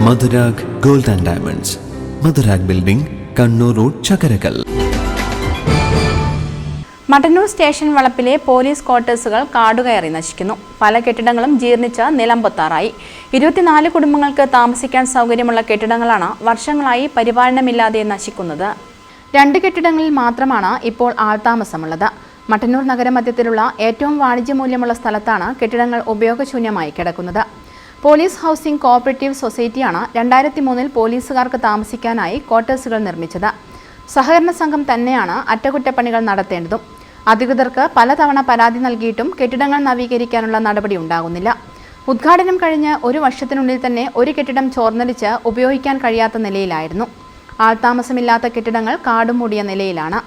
Madhurag gold and diamonds, Madhurag building, Kannur road, Chakkarakal. Mattannur station വളപ്പിലെ police ക്വാർട്ടേഴ്സുകൾ കാടുകയറി നശിക്കുന്നു. പല കെട്ടിടങ്ങളും ജീർണിച്ച് നിലംപൊത്താറായി. 24 കുടുംബങ്ങൾക്ക് താമസിക്കാൻ സൗകര്യമുള്ള കെട്ടിടങ്ങളാണ് വർഷങ്ങളായി പരിപാലനമില്ലാതെ നശിക്കുന്നത്. 2 കെട്ടിടങ്ങളിൽ മാത്രമാണ് ഇപ്പോൾ ആൾതാമസമുള്ളത്. മട്ടന്നൂർ നഗരമധ്യത്തിലുള്ള ഏറ്റവും വാണിജ്യമൂല്യമുള്ള സ്ഥലത്താണ് കെട്ടിടങ്ങൾ ഉപയോഗശൂന്യമായി കിടക്കുന്നത്. പോലീസ് ഹൗസിംഗ് കോഓപ്പറേറ്റീവ് സൊസൈറ്റിയാണ് 2003 പോലീസുകാർക്ക് താമസിക്കാനായി ക്വാർട്ടേഴ്സുകൾ നിർമ്മിച്ചത്. സഹകരണ സംഘം തന്നെയാണ് അറ്റകുറ്റപ്പണികൾ നടത്തേണ്ടതും. അധികൃതർക്ക് പലതവണ പരാതി നൽകിയിട്ടും കെട്ടിടങ്ങൾ നവീകരിക്കാനുള്ള നടപടി ഉണ്ടാകുന്നില്ല. ഉദ്ഘാടനം കഴിഞ്ഞ് 1 വർഷത്തിനുള്ളിൽ തന്നെ ഒരു കെട്ടിടം ചോർന്നലിച്ച് ഉപയോഗിക്കാൻ കഴിയാത്ത നിലയിലായിരുന്നു. ആൾതാമസമില്ലാത്ത കെട്ടിടങ്ങൾ കാടുമൂടിയ നിലയിലാണ്.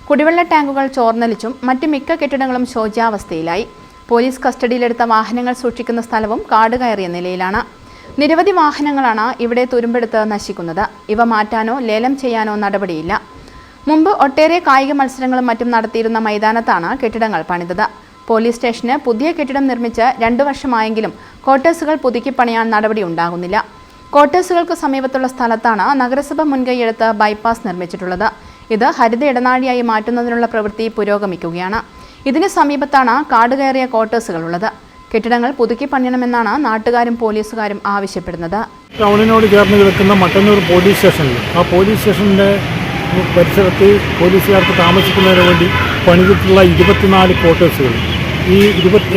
കുടിവെള്ള ടാങ്കുകൾ ചോർന്നലിച്ചും മറ്റ് മിക്ക കെട്ടിടങ്ങളും ശോച്യാവസ്ഥയിലായി. പോലീസ് കസ്റ്റഡിയിലെടുത്ത വാഹനങ്ങൾ സൂക്ഷിക്കുന്ന സ്ഥലവും കാടുകയറിയ നിലയിലാണ്. നിരവധി വാഹനങ്ങളാണ് ഇവിടെ തുരുമ്പെടുത്ത് നശിക്കുന്നത്. ഇവ മാറ്റാനോ ലേലം ചെയ്യാനോ നടപടിയില്ല. മുമ്പ് ഒട്ടേറെ കായിക മത്സരങ്ങളും മറ്റും നടത്തിയിരുന്ന മൈതാനത്താണ് കെട്ടിടങ്ങൾ പണിതത്. പോലീസ് സ്റ്റേഷന് പുതിയ കെട്ടിടം നിർമ്മിച്ച് 2 വർഷമായെങ്കിലും ക്വാർട്ടേഴ്സുകൾ പുതുക്കി പണിയാൻ നടപടി ഉണ്ടാകുന്നില്ല. ക്വാർട്ടേഴ്സുകൾക്ക് സമീപത്തുള്ള സ്ഥലത്താണ് നഗരസഭ മുൻകൈയെടുത്ത് ബൈപ്പാസ് നിർമ്മിച്ചിട്ടുള്ളത്. ഇത് ഹരിത ഇടനാഴിയായി മാറ്റുന്നതിനുള്ള പ്രവൃത്തി പുരോഗമിക്കുകയാണ്. ഇതിന് സമീപത്താണ് കാടുകയറിയ ക്വാർട്ടേഴ്സുകളുള്ളത്. കെട്ടിടങ്ങൾ പുതുക്കി പണിയണമെന്നാണ് നാട്ടുകാരും പോലീസുകാരും ആവശ്യപ്പെടുന്നത്. ടൗണിനോട് ചേർന്ന് കിടക്കുന്ന മട്ടന്നൂർ പോലീസ് സ്റ്റേഷനിൽ പോലീസ് സ്റ്റേഷൻ്റെ പരിസരത്ത് പോലീസുകാർക്ക് താമസിക്കുന്നതിന് വേണ്ടി പണിതിട്ടുള്ള 24 ക്വാർട്ടേഴ്സുകൾ,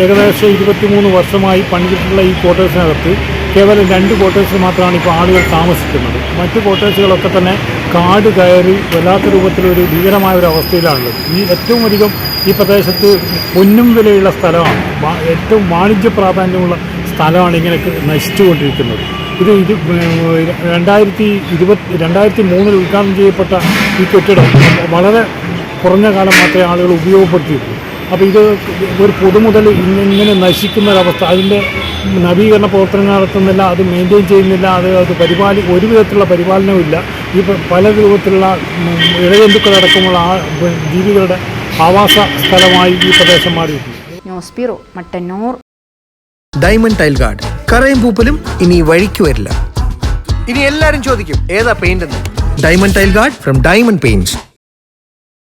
ഏകദേശം 23 വർഷമായി പണിതിട്ടുള്ള ഈ ക്വാർട്ടേഴ്സിനകത്ത് കേവലം 2 ക്വാർട്ടേഴ്സിൽ മാത്രമാണ് ഇപ്പോൾ ആളുകൾ താമസിക്കുന്നത്. മറ്റ് ക്വാർട്ടേഴ്സുകളൊക്കെ തന്നെ കാട് കയറി വല്ലാത്ത രൂപത്തിലൊരു ഭീകരമായ ഒരു അവസ്ഥയിലാണുള്ളത്. ഏറ്റവും അധികം ഈ പ്രദേശത്ത് പൊന്നും വിലയുള്ള സ്ഥലമാണ്, ഏറ്റവും വാണിജ്യ പ്രാധാന്യമുള്ള സ്ഥലമാണ് ഇങ്ങനെ നശിച്ചുകൊണ്ടിരിക്കുന്നത്. ഇത് 2003 ഉദ്ഘാടനം ചെയ്യപ്പെട്ട ഈ കെട്ടിടം വളരെ കുറഞ്ഞ കാലം മാത്രമേ ആളുകൾ ഉപയോഗപ്പെടുത്തിയിട്ടുള്ളൂ. അപ്പോൾ ഇത് ഒരു പൊതുമുതൽ ഇങ്ങനെ നശിക്കുന്ന ഒരവസ്ഥ, അതിൻ്റെ നവീകരണ പ്രവർത്തനങ്ങൾ നടത്തുന്നില്ല, അത് മെയിൻറ്റെയിൻ ചെയ്യുന്നില്ല, അത് ഒരു വിധത്തിലുള്ള പരിപാലനവും ഇല്ല. ഈ പല രൂപത്തിലുള്ള ഇഴജന്തുക്കളടക്കമുള്ള ജീവികളുടെ ആവാസ സ്ഥലമായി ഈ പ്രദേശം മാറിയിട്ടുണ്ട്. News bureau, Mattannur. Diamond tile guard, കറയും പൂപ്പലും ഇനി വഴിക്ക് വരില്ല. ഇനി എല്ലാരും ചോദിക്കും ഏതാ പെയിന്റ് എന്ന്. Diamond tile guard from diamond paints.